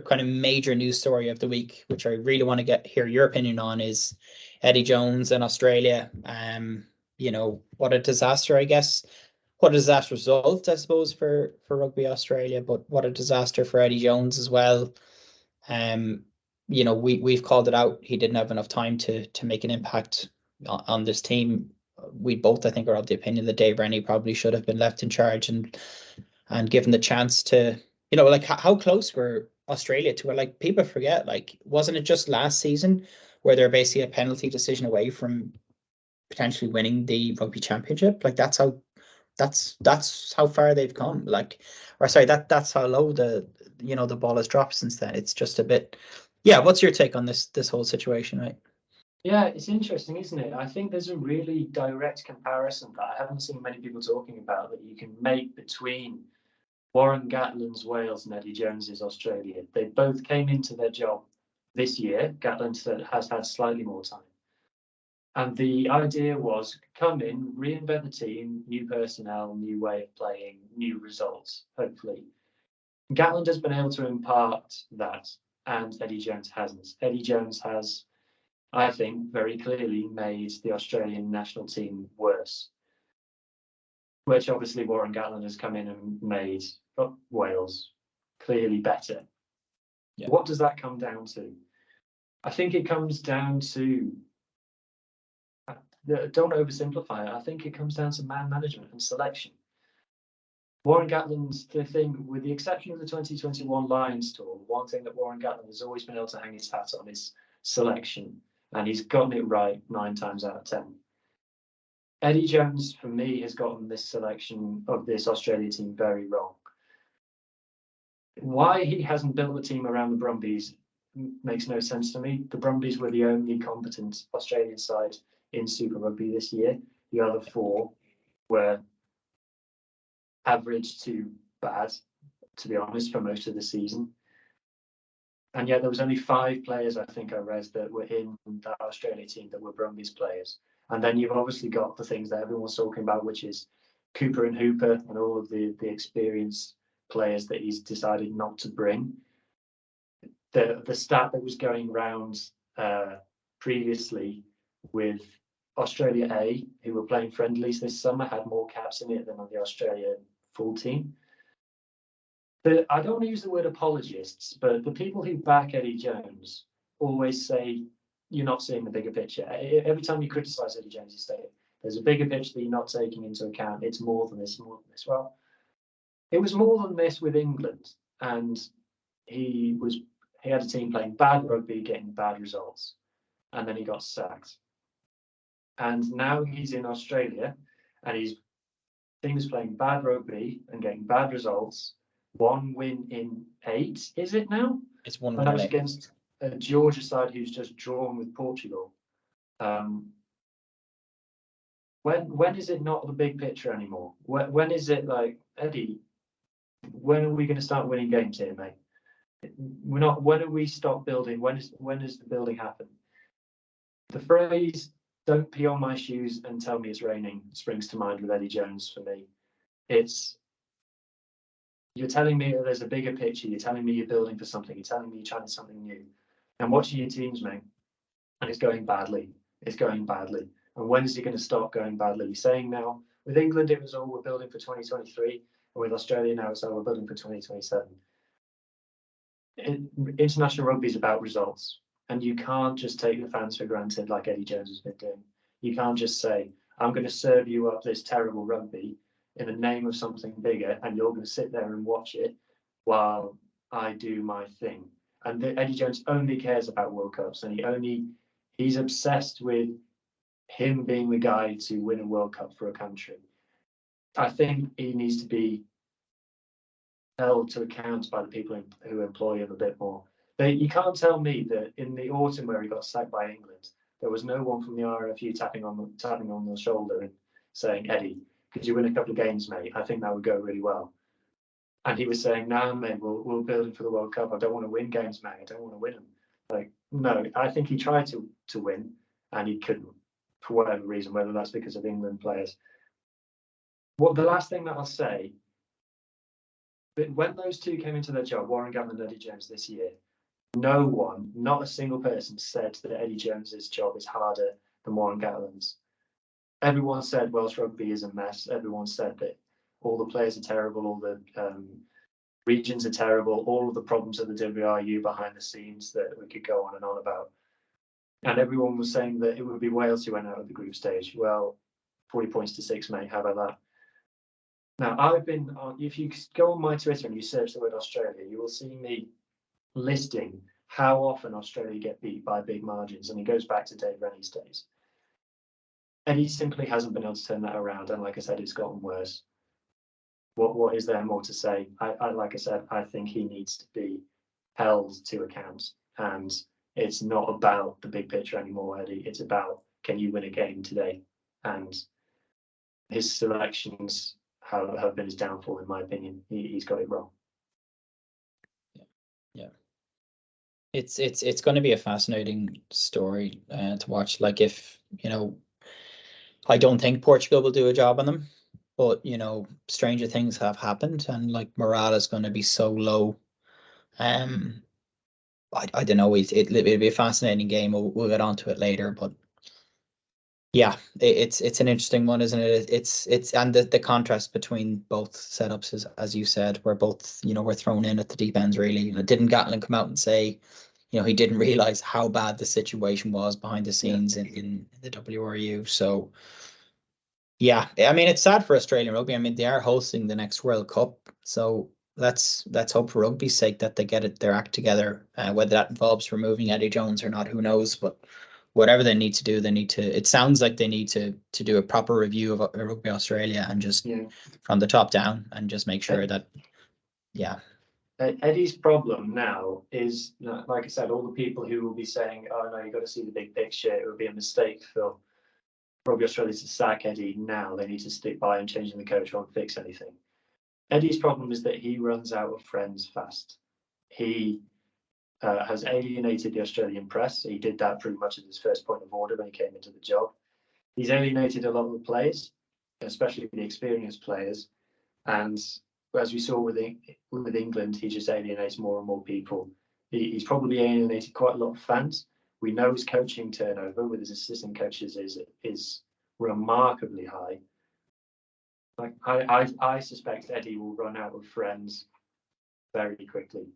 kind of major news story of the week, which I really want to hear your opinion on, is Eddie Jones in Australia. What a disaster, I guess. What a disaster result, I suppose, for Rugby Australia, but what a disaster for Eddie Jones as well. We've called it out. He didn't have enough time to make an impact on this team. We both, I think, are of the opinion that Dave Rennie probably should have been left in charge and given the chance to, like how close were Australia to it? Like people forget, like wasn't it just last season where they're basically a penalty decision away from potentially winning the rugby championship? Like that's how far they've come. Like, or sorry, that's how low the ball has dropped since then. It's just a bit. Yeah, what's your take on this whole situation, right? Yeah, it's interesting, isn't it? I think there's a really direct comparison that I haven't seen many people talking about that you can make between Warren Gatland's Wales and Eddie Jones's Australia. They both came into their job this year. Gatland has had slightly more time. And the idea was come in, reinvent the team, new personnel, new way of playing, new results, hopefully. Gatland has been able to impart that, and Eddie Jones hasn't. Eddie Jones has, I think, very clearly made the Australian national team worse, which obviously Warren Gatland has come in and made Wales clearly better. Yeah. What does that come down to? I think it comes down to, don't oversimplify it, I think it comes down to man management and selection. Warren Gatland's the thing, with the exception of the 2021 Lions tour, one thing that Warren Gatland has always been able to hang his hat on is selection, and he's gotten it right 9 times out of 10. Eddie Jones, for me, has gotten this selection of this Australia team very wrong. Why he hasn't built the team around the Brumbies makes no sense to me. The Brumbies were the only competent Australian side in Super Rugby this year. The other 4 were average to bad, to be honest, for most of the season. And yet there was only 5 players, I think I read, that were in that Australia team that were Brumbies players. And then you've obviously got the things that everyone's talking about, which is Cooper and Hooper and all of the experienced players that he's decided not to bring. The stat that was going around previously with Australia A, who were playing friendlies this summer, had more caps in it than on the Australia full team. I don't want to use the word apologists, but the people who back Eddie Jones always say, you're not seeing the bigger picture. Every time you criticize Eddie Jones, you say, there's a bigger picture that you're not taking into account. It's more than this, more than this. Well, it was more than this with England. And he had a team playing bad rugby, getting bad results. And then he got sacked. And now he's in Australia, and his team is playing bad rugby and getting bad results. 1 win in 8, is it now? It's 1 win. And that was against a Georgia side who's just drawn with Portugal. When is it not the big picture anymore? When is it like, Eddie, when are we going to start winning games here, mate? We're not. When do we stop building? When does the building happen? The phrase "don't pee on my shoes and tell me it's raining" springs to mind with Eddie Jones for me. It's, you're telling me that there's a bigger picture. You're telling me you're building for something. You're telling me you're trying something new. And watching your teams, mate, and it's going badly. It's going badly. And when is it going to stop going badly? You're saying now, with England, it was all we're building for 2023. And with Australia now, it's all we're building for 2027. International rugby is about results. And you can't just take the fans for granted like Eddie Jones has been doing. You can't just say, I'm going to serve you up this terrible rugby in the name of something bigger, and you're going to sit there and watch it while I do my thing. And Eddie Jones only cares about World Cups, and he's obsessed with him being the guy to win a World Cup for a country. I think he needs to be held to account by the people who employ him a bit more. You can't tell me that in the autumn where he got sacked by England, there was no one from the RFU tapping on the shoulder and saying, Eddie, could you win a couple of games, mate? I think that would go really well. And he was saying, no, mate, we're building for the World Cup. I don't want to win games, mate. I don't want to win them. Like, no, I think he tried to win and he couldn't for whatever reason, whether that's because of England players. The last thing that I'll say, But when those two came into their job, Warren Gatland and Eddie Jones this year, no one, not a single person, said that Eddie Jones's job is harder than Warren Gatland's. Everyone said Welsh rugby is a mess. Everyone said that all the players are terrible, all the regions are terrible, all of the problems of the WRU behind the scenes that we could go on and on about. And everyone was saying that it would be Wales who went out of the group stage. Well, 40 points to 6, mate. How about that? Now, I've been if you go on my Twitter and you search the word Australia, you will see me listing how often Australia get beat by big margins. And it goes back to Dave Rennie's days. Eddie simply hasn't been able to turn that around. And like I said, it's gotten worse. What is there more to say? Like I said, I think he needs to be held to account. And it's not about the big picture anymore, Eddie. It's about, can you win a game today? And his selections have been his downfall, in my opinion. He's got it wrong. Yeah. It's going to be a fascinating story to watch. Like, if, I don't think Portugal will do a job on them, but stranger things have happened, and like morale is going to be so low. I don't know. It'll be a fascinating game. We'll get onto it later, but yeah, it's an interesting one, isn't it? It's and the contrast between both setups is, as you said, we're both we're thrown in at the deep ends really. Didn't Gatland come out and say he didn't realize how bad the situation was behind the scenes in the WRU? So yeah, I mean, it's sad for Australian rugby. I mean, they are hosting the next World Cup, so let's hope for rugby's sake that they get their act together. Whether that involves removing Eddie Jones or not, who knows? But whatever they need to do, they need to. It sounds like they need to do a proper review of Rugby Australia and just from the top down and just make sure that Eddie's problem now is, like I said, all the people who will be saying, "Oh no, you've got to see the big picture." It would be a mistake for Rugby Australia to sack Eddie now. They need to stick by and changing the coach won't fix anything. Eddie's problem is that he runs out of friends fast. He has alienated the Australian press. He did that pretty much at his first point of order when he came into the job. He's alienated a lot of the players, especially the experienced players. And as we saw with England, he just alienates more and more people. He's probably alienated quite a lot of fans. We know his coaching turnover with his assistant coaches is remarkably high. Like I suspect Eddie will run out of friends very quickly.